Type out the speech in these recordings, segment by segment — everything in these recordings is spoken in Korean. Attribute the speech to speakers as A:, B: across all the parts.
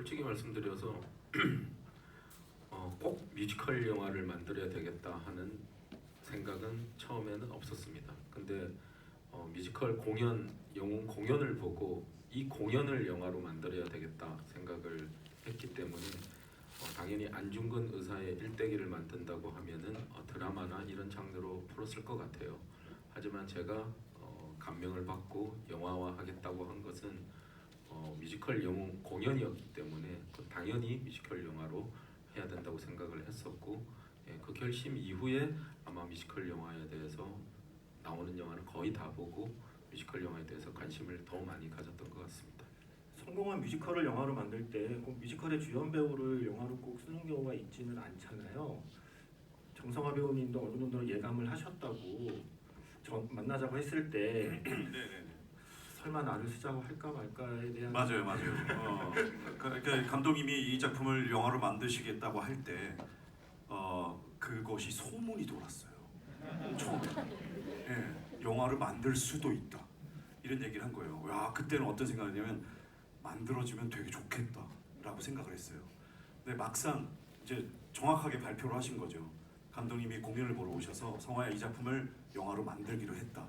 A: 솔직히 말씀드려서 꼭 뮤지컬 영화를 만들어야 되겠다 하는 생각은 처음에는 없었습니다. 근데 뮤지컬 영웅 공연을 보고 이 공연을 영화로 만들어야 되겠다 생각을 했기 때문에 당연히 안중근 의사의 일대기를 만든다고 하면은 드라마나 이런 장르로 풀었을 것 같아요. 하지만 제가 감명을 받고 영화화하겠다고 한 것은 뮤지컬 영웅 공연이었기 때문에 당연히 뮤지컬 영화로 해야 된다고 생각을 했었고, 그 결심 이후에 아마 뮤지컬 영화에 대해서 나오는 영화는 거의 다 보고 뮤지컬 영화에 대해서 관심을 더 많이 가졌던 것 같습니다.
B: 성공한 뮤지컬을 영화로 만들 때 꼭 뮤지컬의 주연 배우를 영화로 꼭 쓰는 경우가 있지는 않잖아요. 정성화 배우님도 어느 정도 예감을 하셨다고 만나자고 했을 때
C: 네네.
B: 설마 나를 쓰자고 할까 말까에 대한
C: 맞아요. 그러니까 감독님이 이 작품을 영화로 만드시겠다고 할 때 그것이 소문이 돌았어요. 처음에. 예, 영화를 만들 수도 있다. 이런 얘기를 한 거예요. 야, 그때는 어떤 생각이냐면 만들어지면 되게 좋겠다라고 생각을 했어요. 근데 막상 이제 정확하게 발표를 하신 거죠. 감독님이 공연을 보러 오셔서 성화야, 이 작품을 영화로 만들기로 했다.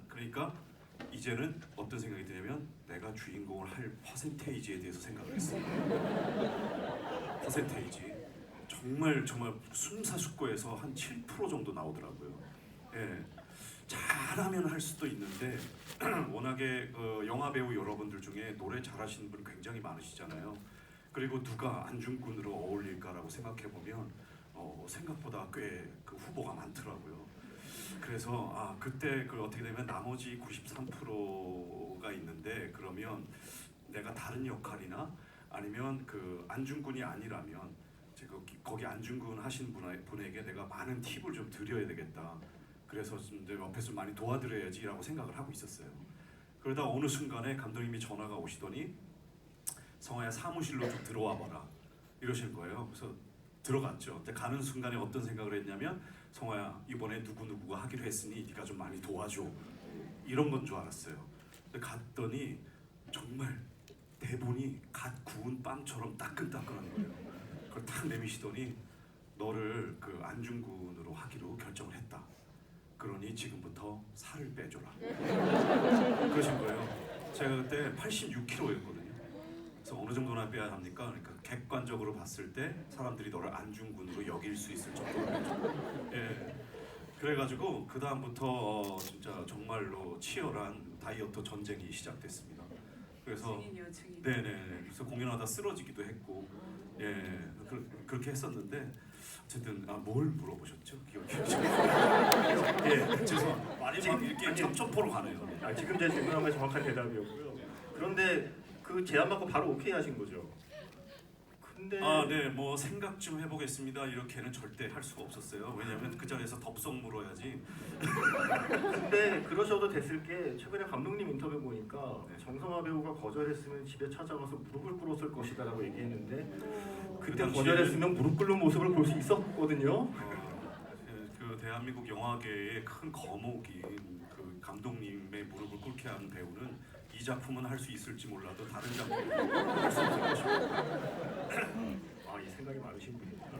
C: 그러니까 이제는 어떤 생각이 드냐면 내가 주인공을 할 퍼센테이지에 대해서 생각을 했어요. 퍼센테이지 정말 숨사숙고해서 한 7% 정도 나오더라고요. 예, 잘하면 할 수도 있는데 워낙에 영화 배우 여러분들 중에 노래 잘하시는 분 굉장히 많으시잖아요. 그리고 누가 안중근으로 어울릴까라고 생각해 보면 생각보다 꽤 그 후보가 많더라고요. 그래서 그때 어떻게 되면 나머지 93%가 있는데, 그러면 내가 다른 역할이나 아니면 그 안중근이 아니라면 거기 안중근 하신 분에게 내가 많은 팁을 좀 드려야 되겠다. 그래서 좀 옆에서 많이 도와드려야지라고 생각을 하고 있었어요. 그러다 어느 순간에 감독님이 전화가 오시더니 성화야, 사무실로 좀 들어와 봐라 이러시는 거예요. 그래서 들어갔죠. 근데 가는 순간에 어떤 생각을 했냐면 성화야, 이번에 누구누구가 하기로 했으니 네가 좀 많이 도와줘, 이런 건 줄 알았어요. 근데 갔더니 정말 대본이 갓 구운 빵처럼 따끈따끈한 거예요. 그걸 탁 내미시더니 너를 그 안중근으로 하기로 결정을 했다. 그러니 지금부터 살을 빼줘라. 그러신 거예요. 제가 그때 86kg였거든요. 그래서 어느 정도나 빼야 합니까? 그러니까 객관적으로 봤을 때 사람들이 너를 안중근으로 여길 수 있을 정도로. 예. 그래가지고 그 다음부터 진짜 정말로 치열한 다이어트 전쟁이 시작됐습니다. 그래서
D: 증인.
C: 네네. 그래서 공연하다 쓰러지기도 했고, 예, 그렇게 했었는데 어쨌든 뭘 물어보셨죠? 기억이 예, 죄송. 많이 이렇게 점점포로 가네요.
B: 지금 제 질문한 게 정확한 대답이었고요. 그런데 그 제안 받고 바로 오케이 하신 거죠? 근데
C: 네, 뭐 생각 좀 해보겠습니다. 이렇게는 절대 할 수가 없었어요. 왜냐하면 그 자리에서 덥석 물어야지.
B: 근데 그러셔도 됐을 게 최근에 감독님 인터뷰 보니까
C: 네.
B: 정성화 배우가 거절했으면 집에 찾아가서 무릎을 꿇었을 것이다라고 얘기했는데 그때
C: 당시에-
B: 거절했으면 무릎 꿇는 모습을 볼 수 있었거든요.
C: 그 대한민국 영화계의 큰 거목인 그 감독님의 무릎을 꿇게 한 배우는 이 작품은 할 수 있을지 몰라도 다른 작품은 할 수 없을 것입니다.
B: 이 생각이 많으신 분이구나.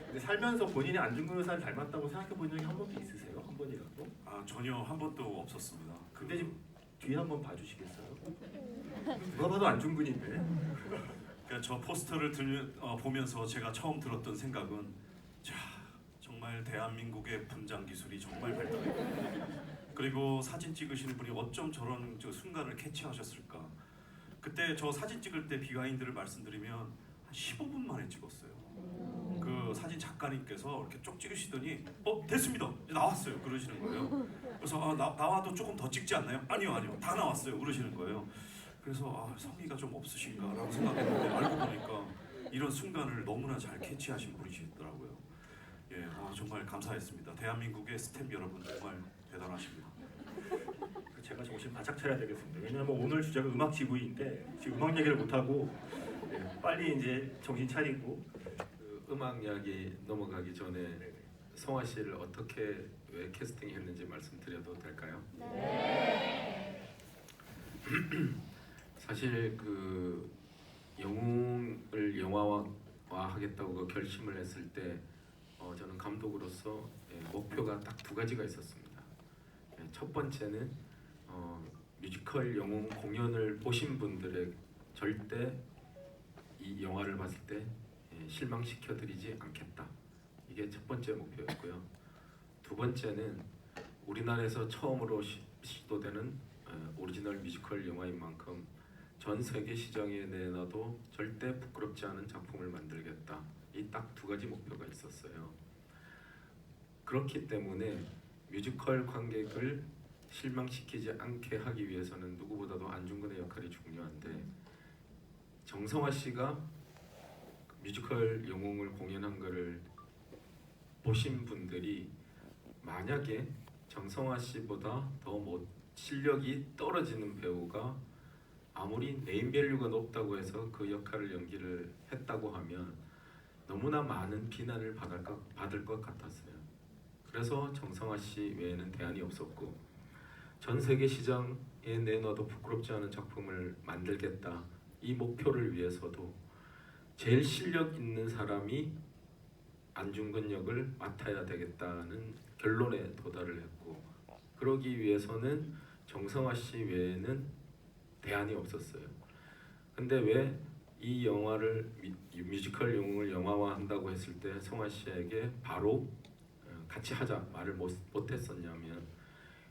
B: 근데 살면서 본인이 안중근 의사를 닮았다고 생각해 본 적이 한 번도 있으세요? 한 번이라도?
C: 전혀 한 번도 없었습니다.
B: 근데 지금 뒤에 한번 봐주시겠어요? 누가 봐도 안중근인데.
C: 그러니까 저 포스터를 보면서 제가 처음 들었던 생각은, 자, 정말 대한민국의 분장 기술이 정말 발달했다. 그리고 사진 찍으시는 분이 어쩜 저런 순간을 캐치하셨을까. 그때 저 사진 찍을 때 비하인드를 말씀드리면 한 15분 만에 찍었어요. 그 사진 작가님께서 이렇게 쭉 찍으시더니 됐습니다, 이제 나왔어요, 그러시는 거예요. 그래서 나와도 조금 더 찍지 않나요? 아니요, 다 나왔어요, 그러시는 거예요. 그래서 성의가 좀 없으신가라고 생각했는데 알고 보니까 이런 순간을 너무나 잘 캐치하신 분이시더라고요. 예, 정말 감사했습니다. 대한민국의 스태프 여러분 정말 대단하십니다.
B: 제가 정신 바짝 차려야 되겠습니다. 왜냐하면 오늘 주제가 음악 GV인데 지금 음악 얘기를 못 하고 빨리 이제 정신 차리고
A: 그 음악 이야기 넘어가기 전에 성화 씨를 어떻게 왜 캐스팅했는지 말씀드려도 될까요? 네. 사실 그 영웅을 영화화하겠다고 그 결심을 했을 때 저는 감독으로서 목표가 딱 두 가지가 있었습니다. 첫 번째는 뮤지컬 영웅 공연을 보신 분들의 절대 이 영화를 봤을 때 실망시켜드리지 않겠다. 이게 첫 번째 목표였고요. 두 번째는 우리나라에서 처음으로 시도되는 오리지널 뮤지컬 영화인 만큼 전 세계 시장에 내놔도 절대 부끄럽지 않은 작품을 만들겠다. 이 딱 두 가지 목표가 있었어요. 그렇기 때문에 뮤지컬 관객을 실망시키지 않게 하기 위해서는 누구보다도 안중근의 역할이 중요한데, 정성화 씨가 뮤지컬 영웅을 공연한 것을 보신 분들이 만약에 정성화 씨보다 더 실력이 떨어지는 배우가 아무리 네임밸류가 높다고 해서 그 역할을 연기를 했다고 하면 너무나 많은 비난을 받을 것 같았어요. 그래서 정성화 씨 외에는 대안이 없었고, 전 세계 시장에 내놔도 부끄럽지 않은 작품을 만들겠다. 이 목표를 위해서도 제일 실력 있는 사람이 안중근 역을 맡아야 되겠다는 결론에 도달을 했고, 그러기 위해서는 정성화 씨 외에는 대안이 없었어요. 근데 왜 이 영화를 뮤지컬 영웅을 영화화한다고 했을 때 성화 씨에게 바로 같이 하자 말을 못했었냐면,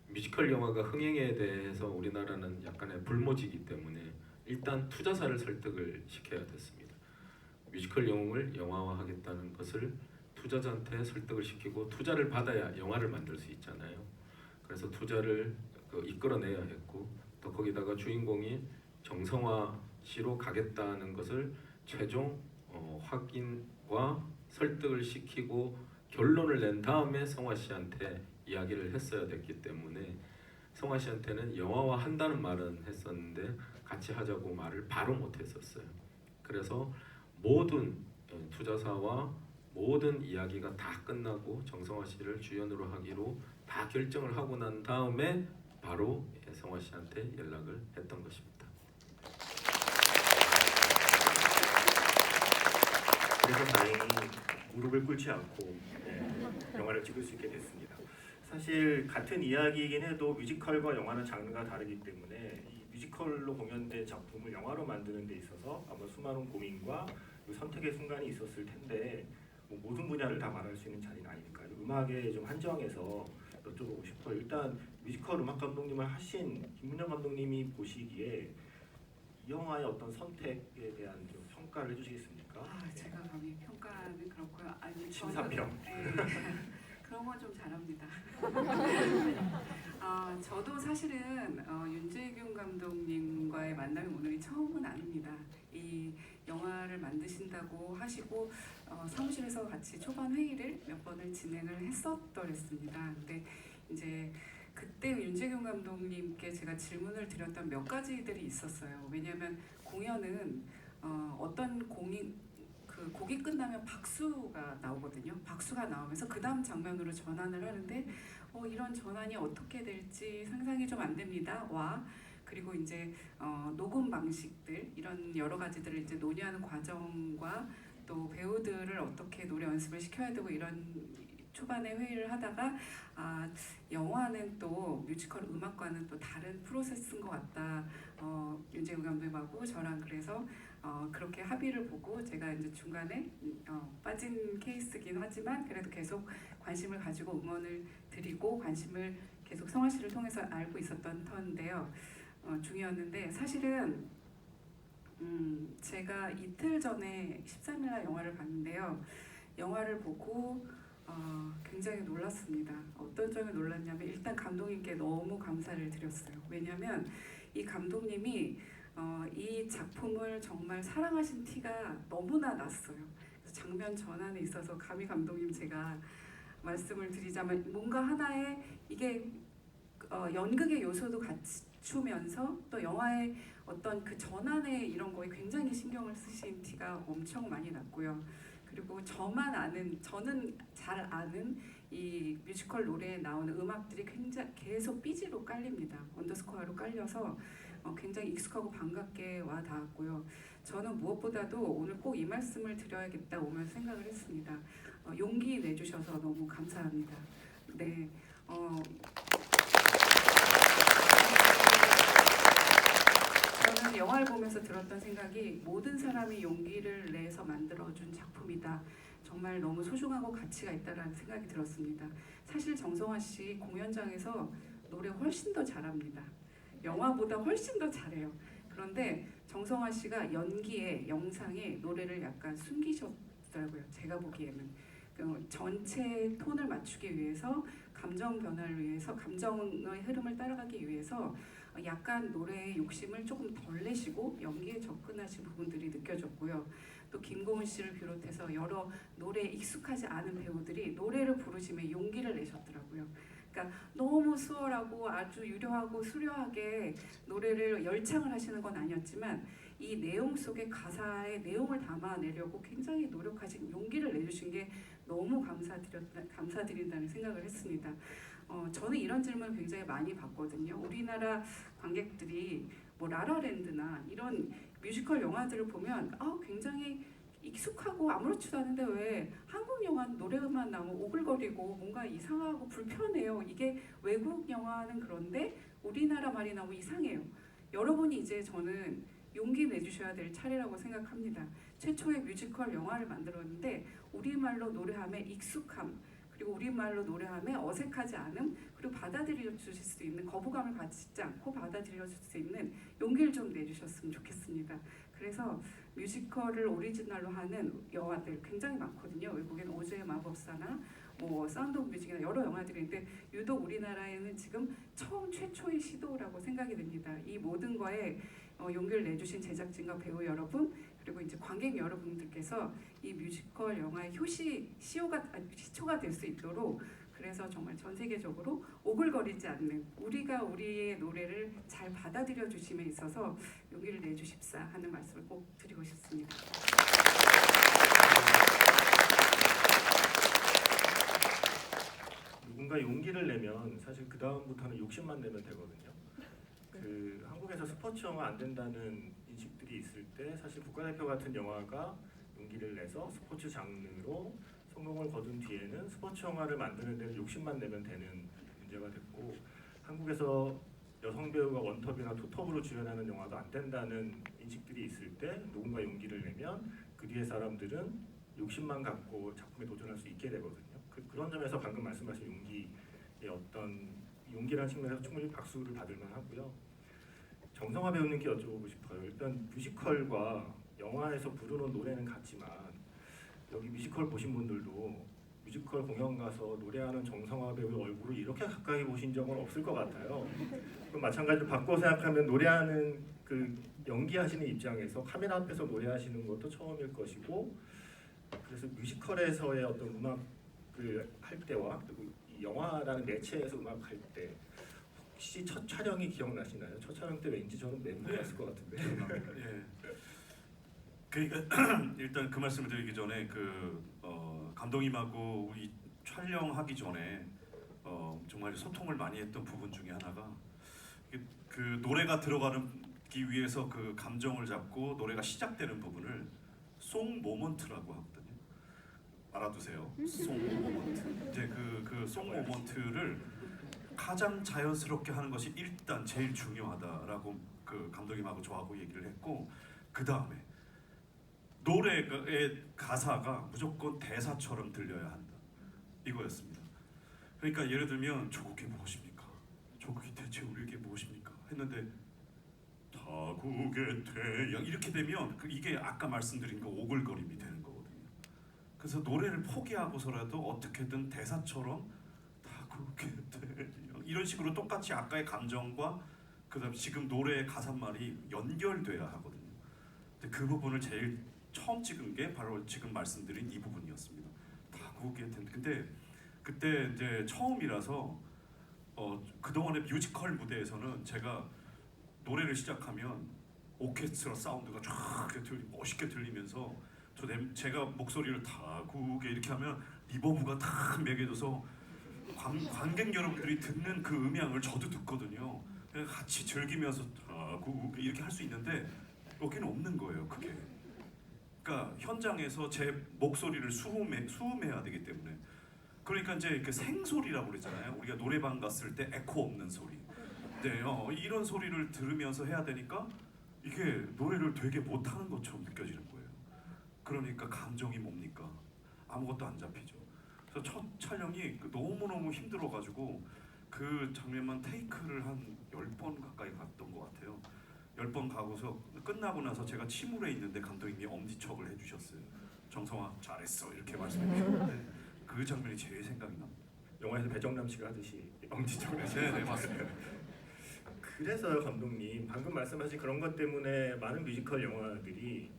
A: 뮤지컬 영화가 흥행에 대해서 우리나라는 약간의 불모지기 때문에 일단 투자사를 설득을 시켜야 됐습니다. 뮤지컬 영웅을 영화화하겠다는 것을 투자자한테 설득을 시키고 투자를 받아야 영화를 만들 수 있잖아요. 그래서 투자를 이끌어내야 했고, 또 거기다가 주인공이 정성화 씨로 가겠다는 것을 최종 확인과 설득을 시키고 결론을 낸 다음에 성화 씨한테 이야기를 했어야 됐기 때문에 성화 씨한테는 영화화 한다는 말은 했었는데 같이 하자고 말을 바로 못했었어요. 그래서 모든 투자사와 모든 이야기가 다 끝나고 정성화 씨를 주연으로 하기로 다 결정을 하고 난 다음에 바로 성화 씨한테 연락을 했던 것입니다.
B: 그래서 다행히 무릎을 꿇지 않고 영화를 찍을 수 있게 됐습니다. 사실 같은 이야기이긴 해도 뮤지컬과 영화는 장르가 다르기 때문에 이 뮤지컬로 공연된 작품을 영화로 만드는 데 있어서 아마 수많은 고민과 선택의 순간이 있었을 텐데, 모든 분야를 다 말할 수 있는 자리는 아니니까요. 음악에 좀 한정해서 여쭤보고 싶어요. 일단 뮤지컬 음악 감독님을 하신 김문영 감독님이 보시기에 이 영화의 어떤 선택에 대한 좀 평가를 해주시겠습니까?
D: 제가 감히 평가는 그렇고요. 아니,
B: 심사평.
D: 그런 건 좀 잘합니다. 저도 사실은 윤재균 감독님과의 만남이 오늘이 처음은 아닙니다. 이 영화를 만드신다고 하시고 사무실에서 같이 초반 회의를 몇 번을 진행을 했었더랬습니다. 근데 이제 그때 윤재균 감독님께 제가 질문을 드렸던 몇 가지들이 있었어요. 왜냐하면 공연은 어떤 곡이 끝나면 박수가 나오거든요. 박수가 나오면서 그 다음 장면으로 전환을 하는데 이런 전환이 어떻게 될지 상상이 좀 안 됩니다. 그리고 이제 녹음 방식들, 이런 여러 가지들을 이제 논의하는 과정과 또 배우들을 어떻게 노래 연습을 시켜야 되고, 이런 초반에 회의를 하다가 영화는 또 뮤지컬 음악과는 또 다른 프로세스인 것 같다. 윤재균 감독님하고 저랑 그래서 그렇게 합의를 보고, 제가 이제 중간에 빠진 케이스긴 하지만 그래도 계속 관심을 가지고 응원을 드리고 관심을 계속 성화 씨를 통해서 알고 있었던 터인데요. 중이었는데 사실은 제가 이틀 전에 13일날 영화를 봤는데요. 영화를 보고 굉장히 놀랐습니다. 어떤 점에 놀랐냐면, 일단 감독님께 너무 감사를 드렸어요. 왜냐하면 이 감독님이 이 작품을 정말 사랑하신 티가 너무나 났어요. 그래서 장면 전환에 있어서 감히 감독님 제가 말씀을 드리자면, 뭔가 하나의 이게 연극의 요소도 갖추면서 또 영화의 어떤 그 전환에 이런 거에 굉장히 신경을 쓰신 티가 엄청 많이 났고요. 그리고 저는 잘 아는 이 뮤지컬 노래에 나오는 음악들이 굉장히 계속 삐지로 깔립니다. 언더스코어로 깔려서 굉장히 익숙하고 반갑게 와 닿았고요. 저는 무엇보다도 오늘 꼭 이 말씀을 드려야겠다 오면서 생각을 했습니다. 용기 내주셔서 너무 감사합니다. 네. 저는 영화를 보면서 들었던 생각이 모든 사람이 용기를 내서 만들어준 작품이다. 정말 너무 소중하고 가치가 있다라는 생각이 들었습니다. 사실 정성화 씨 공연장에서 노래 훨씬 더 잘합니다. 영화보다 훨씬 더 잘해요. 그런데 정성화 씨가 연기에 영상에 노래를 약간 숨기셨더라고요. 제가 보기에는 전체 톤을 맞추기 위해서 감정 변화를 위해서 감정의 흐름을 따라가기 위해서 약간 노래의 욕심을 조금 덜 내시고 연기에 접근하신 부분들이 느껴졌고요. 또 김고은 씨를 비롯해서 여러 노래에 익숙하지 않은 배우들이 노래를 부르심에 용기를 내셨더라고요. 그러니까 너무 수월하고 아주 유려하고 수려하게 노래를 열창을 하시는 건 아니었지만 이 내용 속에 가사의 내용을 담아내려고 굉장히 노력하신 용기를 내주신 게 너무 감사드린다는 생각을 했습니다. 저는 이런 질문을 굉장히 많이 받거든요. 우리나라 관객들이 뭐 라라랜드나 이런 뮤지컬 영화들을 보면 굉장히 익숙하고 아무렇지도 않은데 왜 한국 영화 노래만 나오면 오글거리고 뭔가 이상하고 불편해요. 이게 외국 영화는 그런데 우리나라 말이 나오면 이상해요. 여러분이 이제 저는 용기 내주셔야 될 차례라고 생각합니다. 최초의 뮤지컬 영화를 만들었는데 우리말로 노래함에 익숙함, 그리고 우리말로 노래함에 어색하지 않음, 그리고 받아들여 주실 수 있는, 거부감을 갖지 않고 받아들여 주실 수 있는 용기를 좀 내주셨으면 좋겠습니다. 그래서 뮤지컬을 오리지널로 하는 영화들 굉장히 많거든요. 외국에는 오즈의 마법사나 뭐 사운드 오브 뮤직이나 여러 영화들이 있는데 유독 우리나라에는 지금 최초의 시도라고 생각이 됩니다. 이 모든 거에 용기를 내주신 제작진과 배우 여러분, 그리고 이제 관객 여러분들께서 이 뮤지컬 영화의 시초가 될 수 있도록, 그래서 정말 전 세계적으로 오글거리지 않는, 우리가 우리의 노래를 잘 받아들여 주심에 있어서 용기를 내주십사 하는 말씀을 꼭 드리고 싶습니다.
B: 누군가 용기를 내면 사실 그 다음부터는 욕심만 내면 되거든요. 한국에서 스포츠 영화 안 된다는 인식들이 있을 때 사실 국가대표 같은 영화가 용기를 내서 스포츠 장르로 성공을 거둔 뒤에는 스포츠 영화를 만드는 데는 욕심만 내면 되는 문제가 됐고, 한국에서 여성 배우가 원톱이나 투톱으로 주연하는 영화도 안 된다는 인식들이 있을 때 누군가 용기를 내면 그 뒤에 사람들은 욕심만 갖고 작품에 도전할 수 있게 되거든요. 그런 점에서 방금 말씀하신 용기의 어떤 용기라는 측면에서 충분히 박수를 받을 만하고요. 정성화 배우님께 여쭤보고 싶어요. 일단 뮤지컬과 영화에서 부르는 노래는 같지만 여기 뮤지컬 보신 분들도 뮤지컬 공연 가서 노래하는 정성화 배우의 얼굴을 이렇게 가까이 보신 적은 없을 것 같아요. 그럼 마찬가지로 바꿔 생각하면 노래하는 연기하시는 입장에서 카메라 앞에서 노래하시는 것도 처음일 것이고, 그래서 뮤지컬에서의 어떤 음악 할 때와 그리고 이 영화라는 매체에서 음악 할 때 혹시 첫 촬영이 기억나시나요? 첫 촬영 때 왠지 저는 멘붕이었을 것 같은데.
C: 예. 그러니까 일단 그 말씀을 드리기 전에 감독님하고 우리 촬영하기 전에 정말 소통을 많이 했던 부분 중에 하나가 그 노래가 들어가기 위해서 그 감정을 잡고 노래가 시작되는 부분을 송 모먼트라고 하거든요. 알아두세요. 송 모먼트. 이제 송 모먼트를 가장 자연스럽게 하는 것이 일단 제일 중요하다라고 그 감독님하고 저하고 얘기를 했고, 그 다음에 노래의 가사가 무조건 대사처럼 들려야 한다, 이거였습니다. 그러니까 예를 들면 조국이 무엇입니까? 조국이 대체 우리에게 무엇입니까? 했는데 타국의 태양 이렇게 되면 이게 아까 말씀드린 그 오글거림이 되는 거거든요. 그래서 노래를 포기하고서라도 어떻게든 대사처럼 타국의 태양 이런 식으로 똑같이 아까의 감정과 그다음 지금 노래의 가사말이 연결돼야 하거든요. 근데 그 부분을 제일 처음 찍은 게 바로 지금 말씀드린 이 부분이었습니다. 타국의 태양. 근데 그때 이제 처음이라서 그동안의 뮤지컬 무대에서는 제가 노래를 시작하면 오케스트라 사운드가 쫙 멋있게 들리면서 제가 목소리를 타국에 이렇게 하면 리버브가 탁 매겨져서 관객 여러분들이 듣는 그 음향을 저도 듣거든요. 그냥 같이 즐기면서 이렇게 할 수 있는데 여기는 없는 거예요. 그게. 그러니까 현장에서 제 목소리를 수음해야 되기 때문에 그러니까 이제 그 생소리라고 그랬잖아요. 우리가 노래방 갔을 때 에코 없는 소리. 네, 이런 소리를 들으면서 해야 되니까 이게 노래를 되게 못하는 것처럼 느껴지는 거예요. 그러니까 감정이 뭡니까? 아무것도 안 잡히죠. 그래서 첫 촬영이 너무너무 힘들어가지고 그 장면만 테이크를 한 10번 가까이 갔던 것 같아요. 10번 가고서 끝나고 나서 제가 침울해 있는데 감독님이 엄지척을 해주셨어요. 정성아 잘했어 이렇게 말씀해 주셨는데 그 장면이 제일 생각이 납니다.
B: 영화에서 배정남 씨가 하듯이 엄지척을 하시는.
C: 네, 맞습니다.
B: 그래서요, 감독님 방금 말씀하신 그런 것 때문에 많은 뮤지컬 영화들이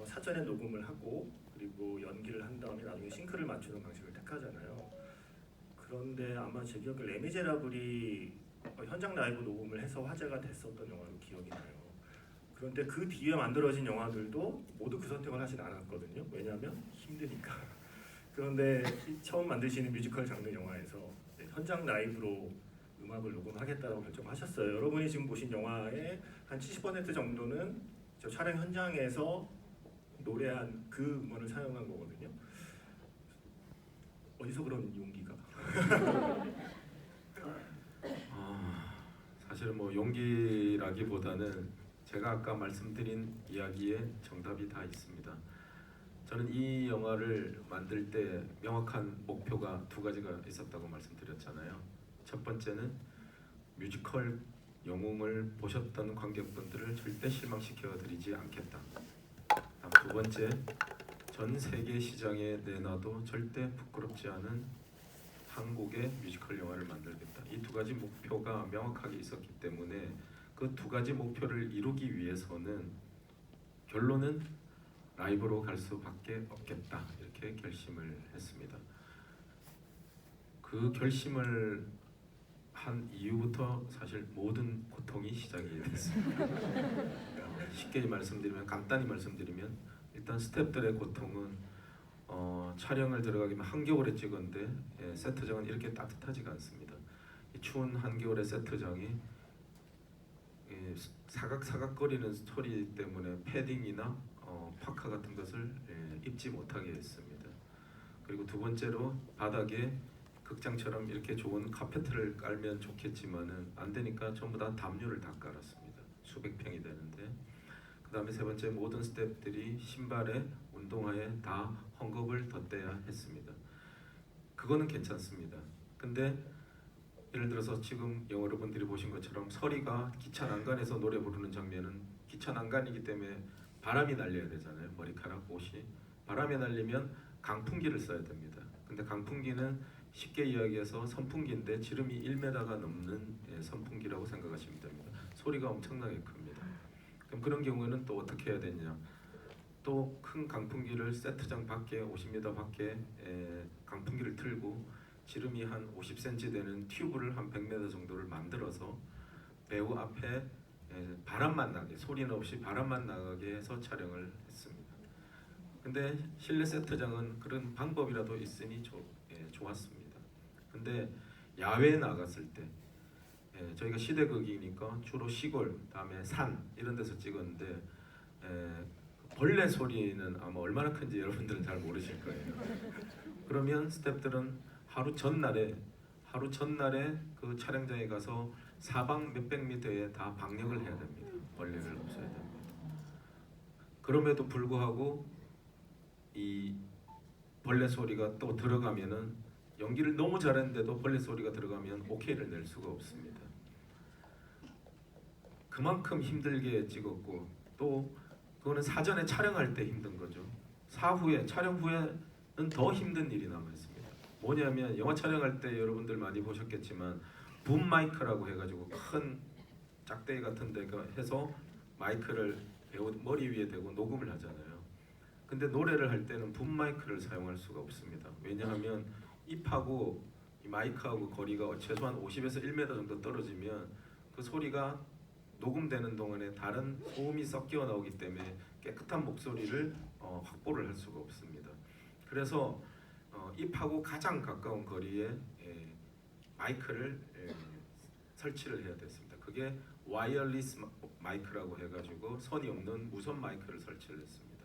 B: 사전에 녹음을 하고 그리고 연기를 한 다음에 나중에 싱크를 맞추는 방식을 택하잖아요. 그런데 아마 제 기억에 레미제라블이 현장 라이브 녹음을 해서 화제가 됐었던 영화로 기억이 나요. 그런데 그 뒤에 만들어진 영화들도 모두 그 선택을 하진 않았거든요. 왜냐하면 힘드니까. 그런데 처음 만드시는 뮤지컬 장르 영화에서 현장 라이브로 음악을 녹음하겠다고 결정하셨어요. 여러분이 지금 보신 영화의 한 70% 정도는 저 촬영 현장에서 노래한 그 음원을 사용한 거거든요. 어디서 그런 용기가?
A: 사실 뭐 용기라기보다는 제가 아까 말씀드린 이야기에 정답이 다 있습니다. 저는 이 영화를 만들 때 명확한 목표가 두 가지가 있었다고 말씀드렸잖아요. 첫 번째는 뮤지컬 영웅을 보셨던 관객분들을 절대 실망시켜 드리지 않겠다. 다음 두 번째, 전 세계 시장에 내놔도 절대 부끄럽지 않은 한국의 뮤지컬 영화를 만들겠다. 이 두 가지 목표가 명확하게 있었기 때문에 그 두 가지 목표를 이루기 위해서는 결론은 라이브로 갈 수밖에 없겠다. 이렇게 결심을 했습니다. 그 결심을 한 이후부터 사실 모든 고통이 시작이 됐습니다. 쉽게 말씀드리면, 간단히 말씀드리면 일단 스태프들의 고통은 촬영을 들어가기면 한겨울에 찍었는데 세트장은 이렇게 따뜻하지가 않습니다. 이 추운 한겨울의 세트장이 사각사각거리는 소리 때문에 패딩이나 파카 같은 것을 입지 못하게 했습니다. 그리고 두 번째로 바닥에 극장처럼 이렇게 좋은 카페트를 깔면 좋겠지만은 안 되니까 전부 다 담요를 다 깔았습니다. 수백 평이 되는데. 그 다음에 세 번째, 모든 스태프들이 신발에 운동화에 다 헝겊을 덧대야 했습니다. 그거는 괜찮습니다. 근데 예를 들어서 지금 여러분들이 보신 것처럼 서리가 기차 난간에서 노래 부르는 장면은 기차 난간이기 때문에 바람이 날려야 되잖아요. 머리카락, 옷이. 바람이 날리면 강풍기를 써야 됩니다. 근데 강풍기는 쉽게 이야기해서 선풍기인데 지름이 1m가 넘는 선풍기라고 생각하시면 됩니다. 소리가 엄청나게 큽니다. 그럼 그런 경우에는 또 어떻게 해야 되냐? 또 큰 강풍기를 세트장 밖에 50m 밖에 강풍기를 틀고 지름이 한 50cm 되는 튜브를 한 100m 정도를 만들어서 배우 앞에 바람만 나게, 소리는 없이 바람만 나가게 해서 촬영을 했습니다. 근데 실내 세트장은 그런 방법이라도 있으니 좋았습니다. 근데 야외에 나갔을 때 저희가 시대극이니까 주로 시골, 다음에 산 이런 데서 찍었는데 벌레 소리는 아마 얼마나 큰지 여러분들은 잘 모르실 거예요. 그러면 스태프들은 하루 전날에 그 촬영장에 가서 사방 몇백 미터에 다 방역을 해야 됩니다. 벌레를 없애야 됩니다. 그럼에도 불구하고 이 벌레 소리가 또 들어가면은 연기를 너무 잘했는데도 벌레 소리가 들어가면 오케이를 낼 수가 없습니다. 그만큼 힘들게 찍었고 또 그거는 사전에 촬영할 때 힘든 거죠. 촬영 후에는 더 힘든 일이 남아있습니다. 뭐냐면 영화 촬영할 때 여러분들 많이 보셨겠지만 붐 마이크라고 해가지고 큰 짝대기 같은 데가 해서 마이크를 배우 머리 위에 대고 녹음을 하잖아요. 근데 노래를 할 때는 붐 마이크를 사용할 수가 없습니다. 왜냐하면 입하고 이 마이크하고 거리가 최소한 50에서 1m 정도 떨어지면 그 소리가 녹음되는 동안에 다른 소음이 섞여 나오기 때문에 깨끗한 목소리를 확보를 할 수가 없습니다. 그래서 입하고 가장 가까운 거리에 마이크를 설치를 해야 됐습니다. 그게 와이어리스 마이크라고 해가지고 선이 없는 무선 마이크를 설치를 했습니다.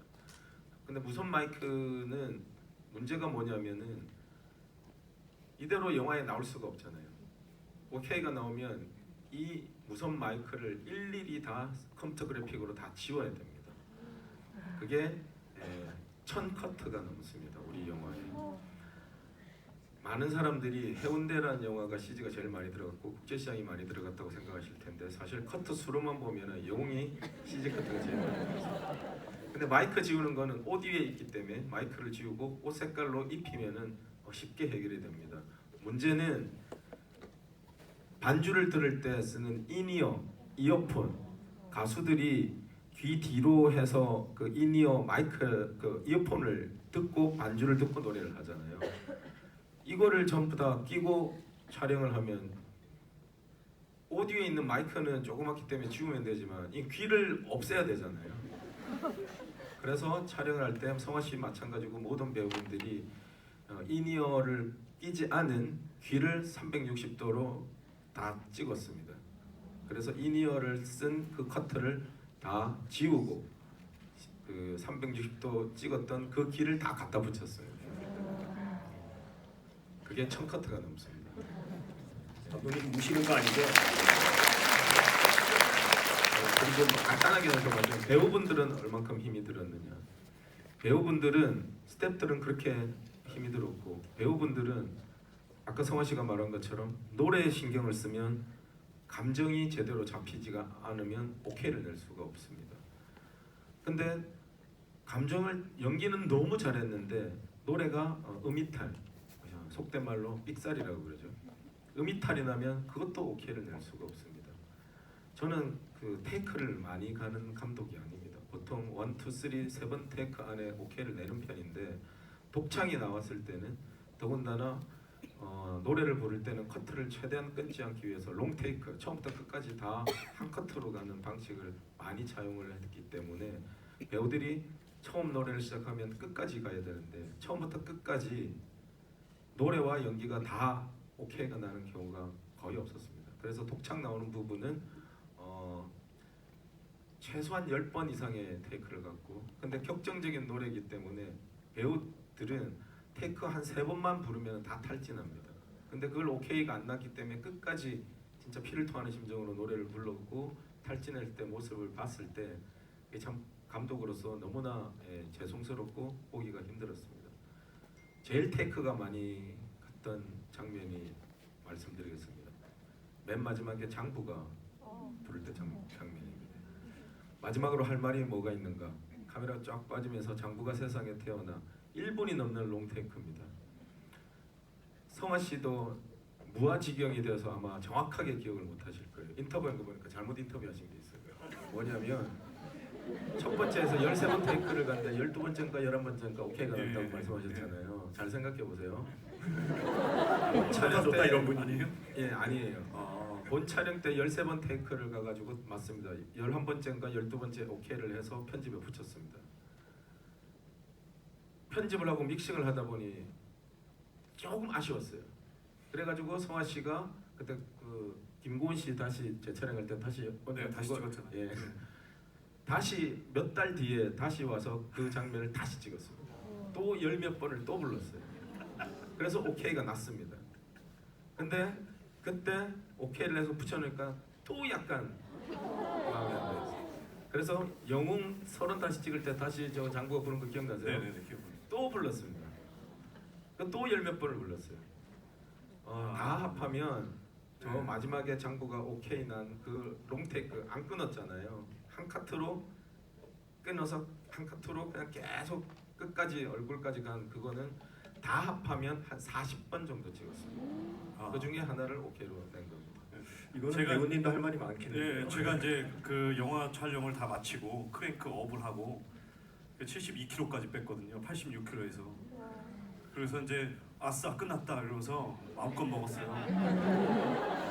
A: 근데 무선 마이크는 문제가 뭐냐면은 이대로 영화에 나올 수가 없잖아요. 오케이가 나오면 이 무선 마이크를 일일이 다 컴퓨터 그래픽으로 다 지워야 됩니다. 그게 1000커트가 넘습니다. 우리 영화에. 많은 사람들이 해운대라는 영화가 CG가 제일 많이 들어갔고 국제시장이 많이 들어갔다고 생각하실 텐데 사실 커트 수로만 보면은 영웅이 CG 커트가 제일 많이 들어갔어요. 근데 마이크 지우는 거는 옷 위에 있기 때문에 마이크를 지우고 옷 색깔로 입히면은 쉽게 해결이 됩니다. 문제는 반주를 들을 때 쓰는 인이어, 이어폰, 가수들이 귀 뒤로 해서 그 인이어 마이크 그 이어폰을 듣고 반주를 듣고 노래를 하잖아요. 이거를 전부 다 끼고 촬영을 하면 오디오에 있는 마이크는 조그맣기 때문에 지우면 되지만 이 귀를 없애야 되잖아요. 그래서 촬영을 할 때 성화 씨 마찬가지고 모든 배우분들이 인이어를 끼지 않은 귀를 360도로 다 찍었습니다. 그래서 인이어를 쓴 그 커트를 다 지우고 그 360도 찍었던 그 귀를 다 갖다 붙였어요. 그게 1000커트가 넘습니다.
B: 감독님 우시는 거 아니죠?
A: 그리고 뭐 간단하게 하셔가지고 배우분들은 얼만큼 힘이 들었느냐. 배우분들은 스태프들은 그렇게 힘이 들었고 배우분들은 아까 성화 씨가 말한 것처럼 노래에 신경을 쓰면 감정이 제대로 잡히지가 않으면 오케이를 낼 수가 없습니다. 근데 감정을 연기는 너무 잘했는데 노래가 음이탈, 속된 말로 삑살이라고 그러죠. 음이탈이 나면 그것도 오케이를 낼 수가 없습니다. 저는 그 테이크를 많이 가는 감독이 아닙니다. 보통 1, 2, 3, 7 테이크 안에 오케이를 내는 편인데 독창이 나왔을 때는 더군다나 노래를 부를 때는 커트를 최대한 끊지 않기 위해서 롱 테이크 처음부터 끝까지 다 한 커트로 가는 방식을 많이 차용을 했기 때문에 배우들이 처음 노래를 시작하면 끝까지 가야 되는데 처음부터 끝까지 노래와 연기가 다 오케이가 나는 경우가 거의 없었습니다. 그래서 독창 나오는 부분은 최소한 10번 이상의 테이크를 갖고 근데 격정적인 노래이기 때문에 배우들은 테이크 한 3번만 부르면 다 탈진합니다. 근데 그걸 오케이가 안 났기 때문에 끝까지 진짜 피를 토하는 심정으로 노래를 불렀고 탈진할 때 모습을 봤을 때 참 감독으로서 너무나 죄송스럽고 보기가 힘들었습니다. 제일 테이크가 많이 갔던 장면이 말씀드리겠습니다. 맨 마지막에 장부가 부를 때 장면입니다. 마지막으로 할 말이 뭐가 있는가? 카메라 쫙 빠지면서 장부가 세상에 태어나 1분이 넘는 롱테이크입니다. 성화 씨도 무아지경이 되어서 아마 정확하게 기억을 못 하실 거예요. 인터뷰한 거 보니까 잘못 인터뷰하신 게 있어요. 뭐냐면 첫 번째에서 13번 테이크를 갔는데 12번째인가 11번째인가 오케이가 났다고 말씀하셨잖아요. 잘 생각해 보세요. 본 촬영 때
B: 이런 분
C: 아니에요?
A: 예, 아니에요. 본 촬영 때 13번 테이크를 가가지고 맞습니다. 11번째인가 12번째 오케이를 해서 편집에 붙였습니다. 편집을 하고 믹싱을 하다 보니 조금 아쉬웠어요. 그래가지고 성화 씨가 그때 그 김고은 씨 다시 재촬영할 때 다시
C: 다시 찍었잖아요.
A: 예. 다시 몇 달 뒤에 다시 와서 그 장면을 다시 찍었습니다. 또 10몇 번을 또 불렀어요. 그래서 오케이가 났습니다. 근데 그때 오케이를 해서 붙여놓으니까 또 약간 마음에 안 들었어요. 그래서 영웅 30 다시 찍을 때 다시 저 장구가 부른 거 기억나세요?
C: 네네네 기억나요.
A: 또 불렀습니다. 또 10몇 번을 불렀어요. 다 합하면 저
C: 네.
A: 마지막에 장부가 오케이 난 그 롱테이크 안 끊었잖아요. 한 카트로 끊어서 한 카트로 그냥 계속 끝까지 얼굴까지 간 그거는 다 합하면 한 40번 정도 찍었어요. 그 중에 하나를 오케이로 낸 겁니다.
B: 이거는
C: 제가-
B: 배우님도 할 말이 많겠네요.
C: 네, 제가 이제 그 영화 촬영을 다 마치고 크랭크 업을 하고 72kg까지 뺐거든요. 86kg에서. 그래서 이제 아싸 끝났다 이러면서 마음껏 먹었어요.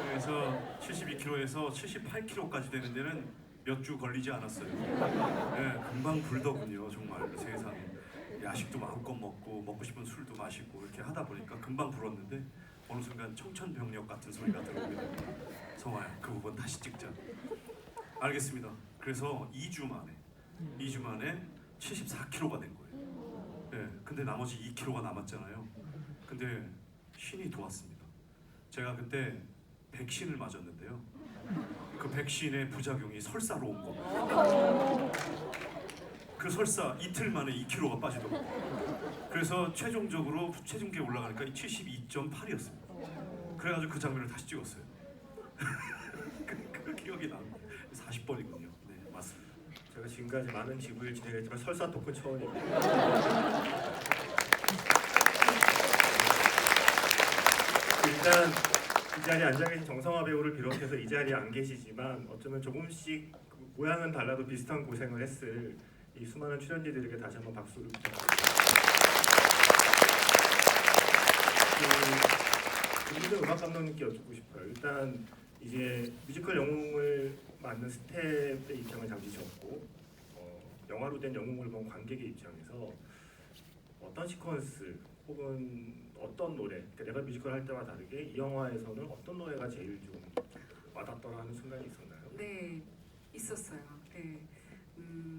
C: 그래서 72kg에서 78kg까지 되는 데는 몇 주 걸리지 않았어요. 네, 금방 불더군요, 정말 세상에. 야식도 마음껏 먹고 싶은 술도 마시고 이렇게 하다 보니까 금방 불었는데 어느 순간 청천벽력 같은 소리가 들어오게 됩니다. 성화야, 그 부분 다시 찍자. 알겠습니다. 그래서 2주 만에 74kg가 된 거예요. 예, 근데 나머지 2kg가 남았잖아요. 근데 신이 도왔습니다. 제가 그때 백신을 맞았는데요. 그 백신의 부작용이 설사로 온 겁니다. 그 설사 이틀 만에 2kg가 빠지더라고요. 그래서 최종적으로 체중계에 올라가니까 72.8이었습니다. 그래가지고 그 장면을 다시 찍었어요. 그 기억이 납니다. 40번이군요. 네, 맞습니다.
B: 제가 지금까지 많은 지구를 진행했지만 설사 토크 처음입니다. 일단 이 자리에 앉아 계신 정성화 배우를 비롯해서 이 자리에 안 계시지만 어쩌면 조금씩 모양은 달라도 비슷한 고생을 했을 이 수많은 출연진들에게 다시 한번 박수를 부탁드립니다. 김민정 음악 감독님께 여쭙고 싶어요. 일단 이제 뮤지컬 영웅을 맡는 스텝의 입장을 잠시셨고 영화로 된 영웅을 본 관객의 입장에서 어떤 시퀀스 혹은 어떤 노래, 그러니까 내가 뮤지컬 할 때와 다르게 이 영화에서는 어떤 노래가 제일 좀 와닿더라 하는 순간이 있었나요?
D: 네, 있었어요. 네.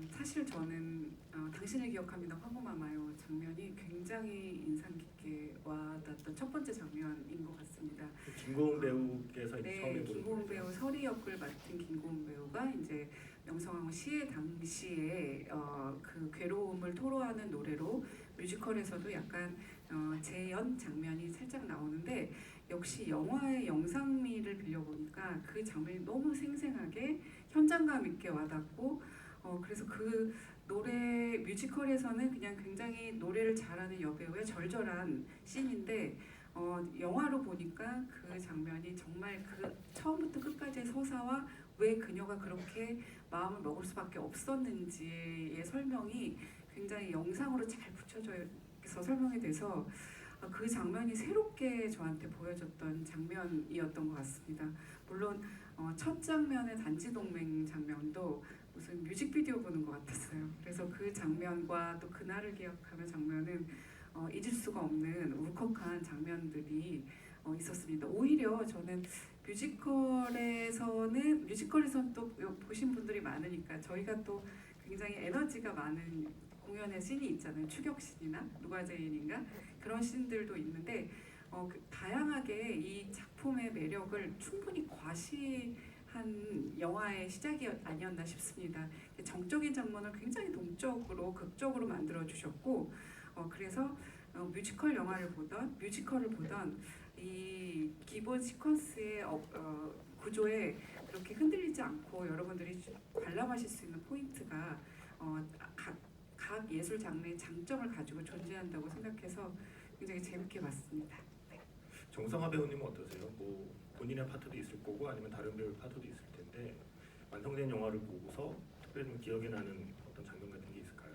D: 사실 저는 당신을 기억합니다 화보마마요 장면이 굉장히 인상 깊게 와닿았던 첫 번째 장면인 것 같습니다.
B: 김고은 배우께서 이제 처음에
D: 네,
B: 부른
D: 김고은
B: 노래죠.
D: 배우 서리 역을 맡은 김고은 배우가 이제 명성황후 시해 당시에 그 괴로움을 토로하는 노래로 뮤지컬에서도 약간 재연 장면이 살짝 나오는데 역시 영화의 영상미를 빌려보니까 그 장면이 너무 생생하게 현장감 있게 와닿고 그래서 그 노래 뮤지컬에서는 그냥 굉장히 노래를 잘하는 여배우의 절절한 씬인데 영화로 보니까 그 장면이 정말 그 처음부터 끝까지의 서사와 왜 그녀가 그렇게 마음을 먹을 수밖에 없었는지의 설명이 굉장히 영상으로 잘 붙여져서 설명이 돼서 그 장면이 새롭게 저한테 보여졌던 장면이었던 것 같습니다. 물론 첫 장면의 단지동맹 장면도 무슨 뮤직비디오 보는 것 같았어요. 그래서 그 장면과 또 그날을 기억하며 장면은 잊을 수가 없는 울컥한 장면들이 있었습니다. 오히려 저는 뮤지컬에서는 또 보신 분들이 많으니까 저희가 또 굉장히 에너지가 많은 공연의 씬이 있잖아요. 추격씬이나 누가제인인가 그런 씬들도 있는데 다양하게 이 작품의 매력을 충분히 과시한 영화의 시작이 아니었나 싶습니다. 정적인 장면을 굉장히 동적으로 극적으로 만들어 주셨고 그래서 뮤지컬을 보던 이 기본 시퀀스의 구조에 그렇게 흔들리지 않고 여러분들이 관람하실 수 있는 포인트가 각 예술 장르의 장점을 가지고 존재한다고 생각해서 굉장히 재밌게 봤습니다. 네.
B: 정성화 배우님은 어떠세요? 뭐 본인의 파트도 있을 거고 아니면 다른 배우의 파트도 있을 텐데 완성된 영화를 보고서 특별히 좀 기억에 나는 어떤 장면 같은 게 있을까요?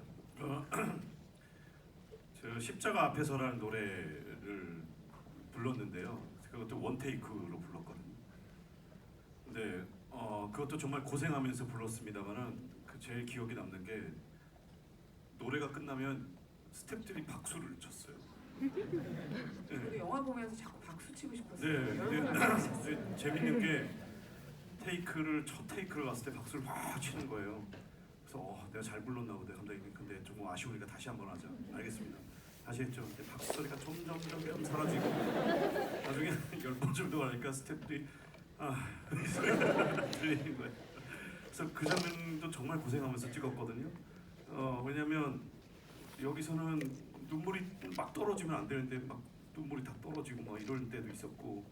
C: 저 십자가 앞에서라는 노래를 불렀는데요. 그것도 원테이크로 불렀거든요. 근데 그것도 정말 고생하면서 불렀습니다만은 제 기억에 남는 게 노래가 끝나면 스태프들이 박수를 쳤어요.
D: 저도 영화 보면서 자꾸 박수 치고 싶었어요.
C: 네,
D: 여러분 안
C: 근데
D: 그러셨어요?
C: 재밌는 게 첫 테이크를 갔을 때 박수를 막 치는 거예요. 그래서 내가 잘 불렀나 보다. 근데 조금 아쉬우니까 다시 한번 하자. 알겠습니다. 다시 했죠. 근데 박수 소리가 점점 사라지고 나중에 10번 정도 가니까 스태프들이 이 소리가 들리는 거예요. 그래서 그 장면도 정말 고생하면서 찍었거든요. 왜냐면 여기서는 눈물이 막 떨어지면 안 되는데 막 눈물이 다 떨어지고 막 이럴 때도 있었고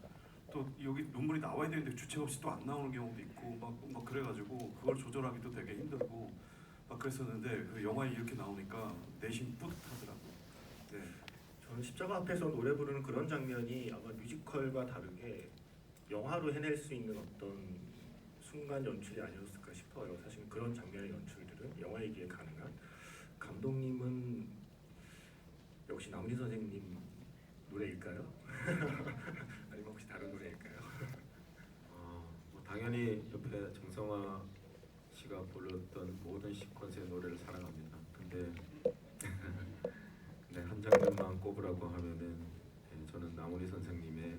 C: 또 여기 눈물이 나와야 되는데 주책 없이 또 안 나오는 경우도 있고 막 그래가지고 그걸 조절하기도 되게 힘들고 막 그랬었는데 그 영화에 이렇게 나오니까 내심 뿌듯하더라고요. 네.
B: 저는 십자가 앞에서 노래 부르는 그런 장면이 아마 뮤지컬과 다르게 영화로 해낼 수 있는 어떤 순간 연출이 아니었을까 싶어요. 사실 그런 장면의 연출들은 영화이기에 가능한. 감독님은 역시 남훈희 선생님 노래일까요? 아니면 혹시 다른 노래일까요?
A: 뭐 당연히 옆에 정성화 씨가 불렀던 모든 시퀀스의 노래를 사랑합니다. 근데 네, 한 장면만 꼽으라고 하면은 저는 남훈희 선생님의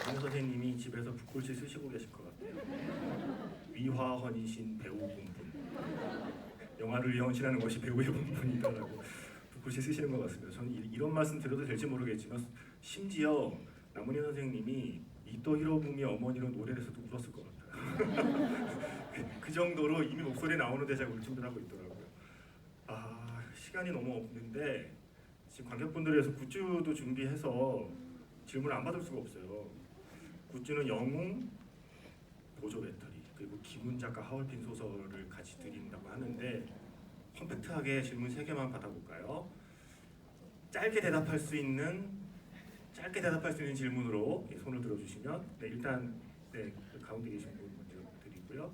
B: 강 선생님이 집에서 붓글씨 쓰시고 계실 것 같아요. 위화헌이신 배우 본분. 영화를 위해 헌신하는 것이 배우의 본분이다라고 붓글씨 쓰시는 것 같습니다. 저는 이런 말씀 드려도 될지 모르겠지만 심지어 남은희 선생님이 이토 히로부미 어머니로 노래를 해서도 울었을 것 같아요. 그 정도로 이미 목소리 나오는데 제가 울침들 하고 있더라고요. 아, 시간이 너무 없는데 지금 관객분들에서 굿즈도 준비해서 질문을 안 받을 수가 없어요. 굿즈는 영웅, 보조 배터리, 그리고 김훈 작가 하얼빈 소설을 같이 드린다고 하는데 컴팩트하게 질문 3개만 받아볼까요? 짧게 대답할 수 있는 질문으로 손을 들어주시면 일단 가운데 계신 분 먼저 드리고요.